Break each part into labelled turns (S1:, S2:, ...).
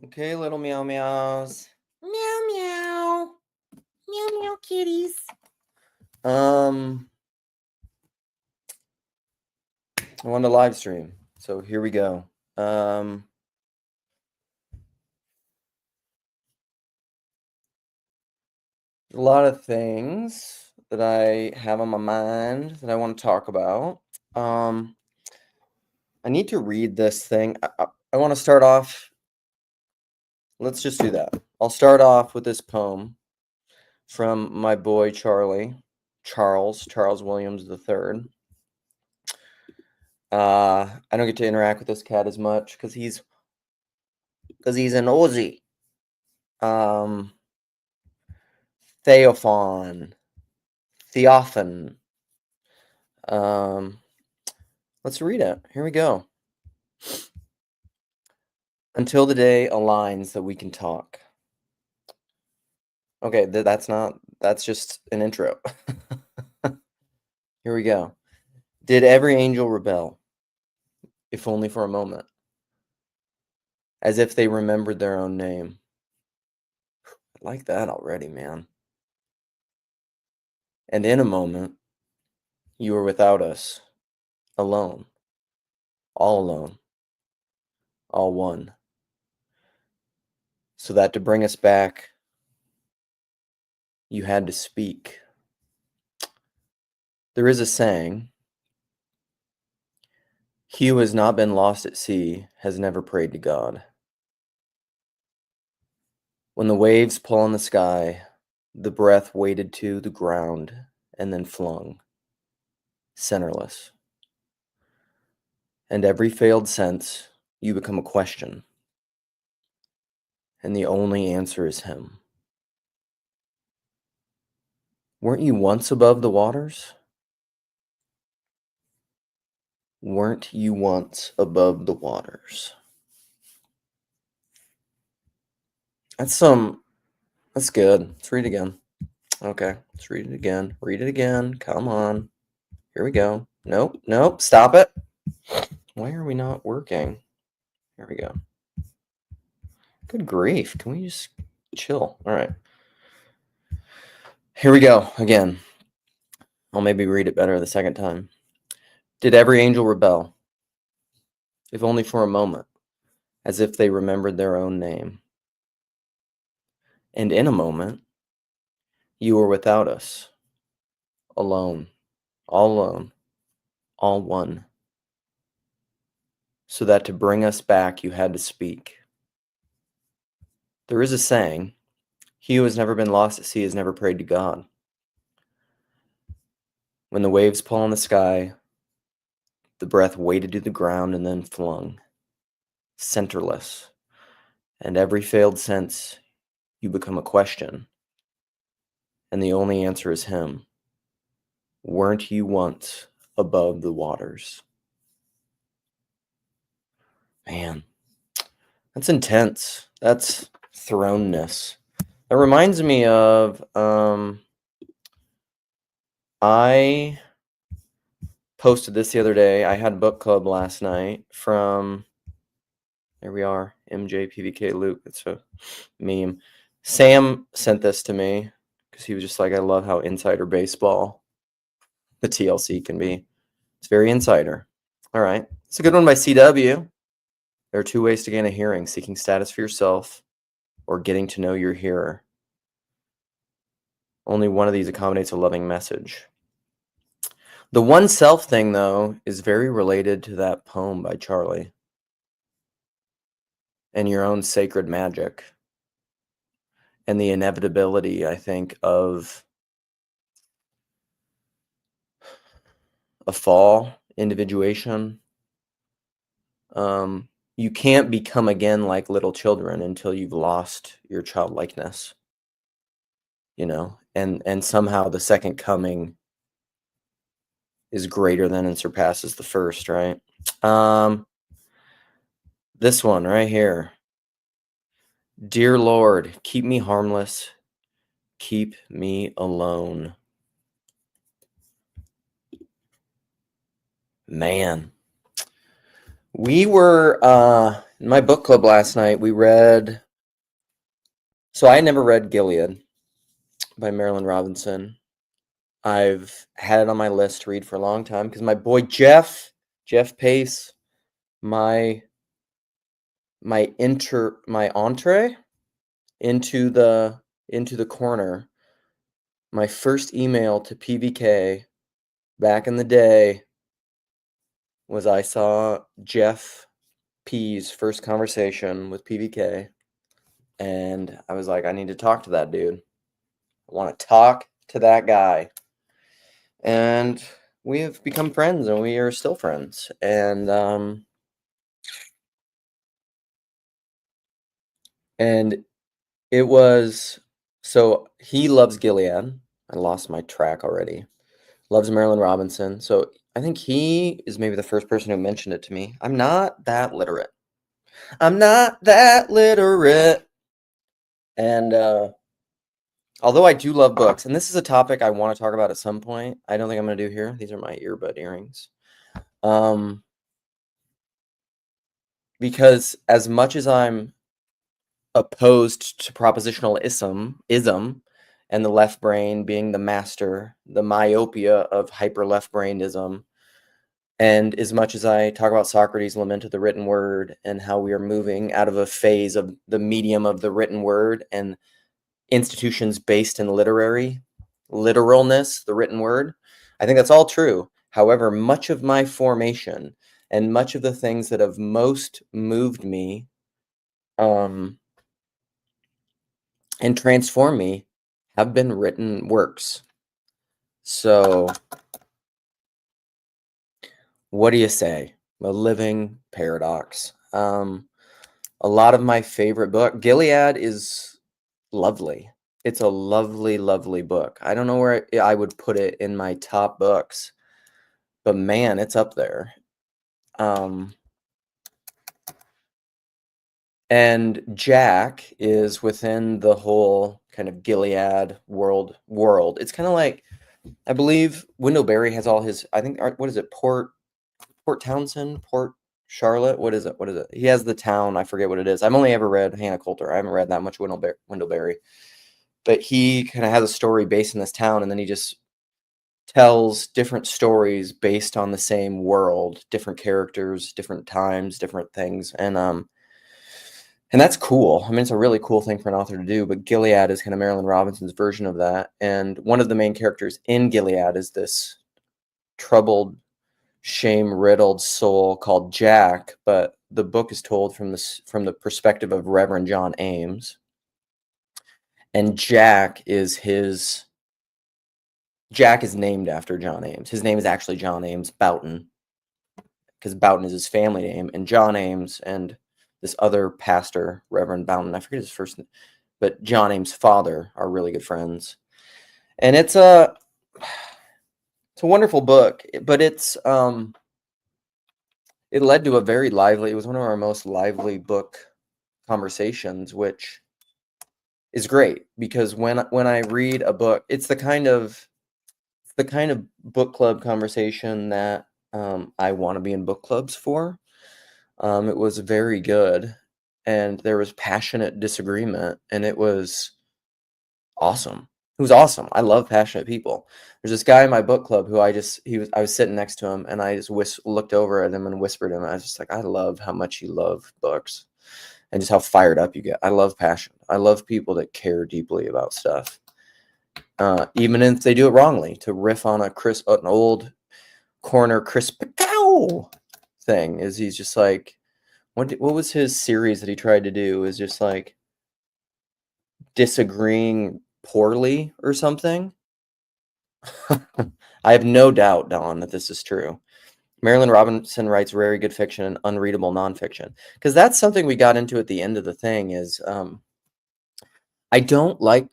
S1: Okay, little meow meows. Meow meow. Meow meow kitties. I want to live stream. So here we go. A lot of things that I have on my mind that I want to talk about. I need to read this thing. I want to start off. Let's just do that. I'll start off with this poem from my boy Charles Williams III. I don't get to interact with this cat as much because he's an Aussie. Theophan. Let's read it. Here we go. Until the day aligns that we can talk. Okay, that's just an intro. Here we go. Did every angel rebel, if only for a moment, as if they remembered their own name? I like that already, man. And in a moment, you were without us, alone, all one, so that to bring us back, you had to speak. There is a saying, he who has not been lost at sea has never prayed to God. When the waves pull on the sky, the breath weighted to the ground and then flung, centerless. And every failed sense, you become a question. And the only answer is him. Weren't you once above the waters? Weren't you once above the waters? That's good. Let's read it again. Okay, let's read it again. Read it again. Come on. Here we go. Nope. Stop it. Why are we not working? Here we go. Good grief. Can we just chill? All right. Here we go again. I'll maybe read it better the second time. Did every angel rebel? If only for a moment, as if they remembered their own name. And in a moment, you were without us, alone, all one, so that to bring us back you had to speak. There is a saying, he who has never been lost at sea has never prayed to God. When the waves pull on the sky, the breath weighted to the ground and then flung, centerless, and every failed sense you become a question, and the only answer is him. Weren't you once above the waters? Man, that's intense. That's thrownness. That reminds me of I posted this the other day. I had book club last night from, there we are, MJPVK Luke. It's a meme. Sam sent this to me because he was just like, I love how insider baseball the TLC can be. It's very insider. All right. It's a good one by CW. There are two ways to gain a hearing: seeking status for yourself or getting to know your hearer. Only one of these accommodates a loving message. The one self thing, though, is very related to that poem by Charlie and your own sacred magic and the inevitability, I think, of a fall, individuation. You can't become again like little children until you've lost your childlikeness, and somehow the second coming is greater than and surpasses the first, right? This one right here. Dear Lord, keep me harmless, keep me alone. Man, We were in my book club last night. We read. So I had never read Gilead by Marilyn Robinson. I've had it on my list to read for a long time because my boy Jeff Pace, my my entree into the corner. My first email to PVK back in the day was I saw Jeff P's first conversation with PVK, and I was like, I need to talk to that dude. I want to talk to that guy. And we have become friends, and we are still friends. And it was so he loves Gilead. I lost my track already. Loves Marilyn Robinson. So I think he is maybe the first person who mentioned it to me. I'm not that literate. I'm not that literate. And although I do love books, and this is a topic I want to talk about at some point, I don't think I'm going to do here. These are my earbud earrings. Because as much as I'm opposed to propositional ism and the left brain being the master, the myopia of hyper left brainism, and as much as I talk about Socrates' lament of the written word and how we are moving out of a phase of the medium of the written word and institutions based in literalness, the written word, I think that's all true. However, much of my formation and much of the things that have most moved me and transformed me have been written works. So, what do you say? A living paradox. A lot of my favorite book, Gilead, is lovely. It's a lovely, lovely book. I don't know where I would put it in my top books, but man, it's up there. And Jack is within the whole kind of Gilead world. It's kind of like, I believe Wendell has all his, I think, what is it? Port Townsend, Port Charlotte. What is it? He has the town. I forget what it is. I've only ever read Hannah Coulter. I haven't read that much Wendell but he kind of has a story based in this town, and then he just tells different stories based on the same world, different characters, different times, different things, and that's cool. I mean, it's a really cool thing for an author to do, but Gilead is kind of Marilyn Robinson's version of that. And one of the main characters in Gilead is this troubled, shame-riddled soul called Jack, but the book is told from the perspective of Reverend John Ames. And Jack is named after John Ames. His name is actually John Ames Boughton, because Boughton is his family name, and John Ames and this other pastor, Reverend Boughton, I forget his first name, but John Ames' father are really good friends. And it's a wonderful book, but it led to a very lively, it was one of our most lively book conversations, which is great because when I read a book, it's the kind of book club conversation that I want to be in book clubs for. It was very good, and there was passionate disagreement, and it was awesome. It was awesome. I love passionate people. There's this guy in my book club who I was sitting next to him, and I just looked over at him and whispered to him. I was just like, I love how much you love books and just how fired up you get. I love passion. I love people that care deeply about stuff. Even if they do it wrongly, to riff on an old corner Chris Picow thing is he's just like, what was his series that he tried to do? Is just like disagreeing poorly or something. I have no doubt, Don, that this is true. Marilyn Robinson writes very good fiction and unreadable nonfiction, because that's something we got into at the end of the thing. Is I don't like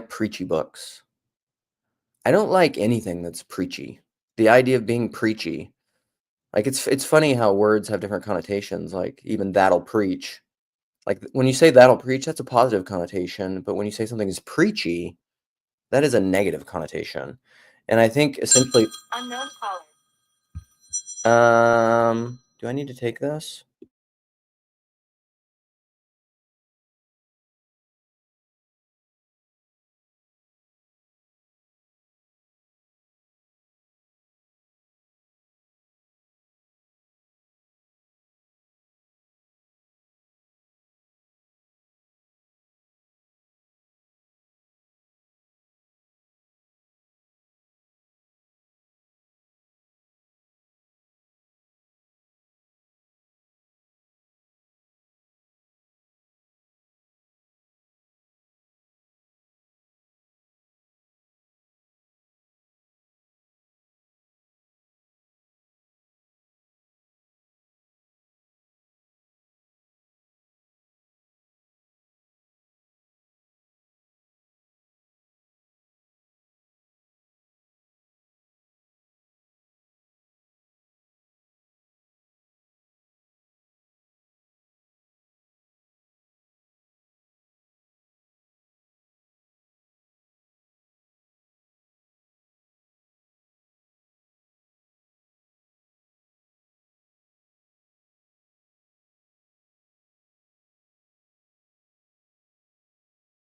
S1: preachy books. I don't like anything that's preachy. The idea of being preachy, like it's funny how words have different connotations. Like even that'll preach. Like when you say that'll preach, that's a positive connotation. But when you say something is preachy, that is a negative connotation. And I think essentially, unknown caller. Do I need to take this?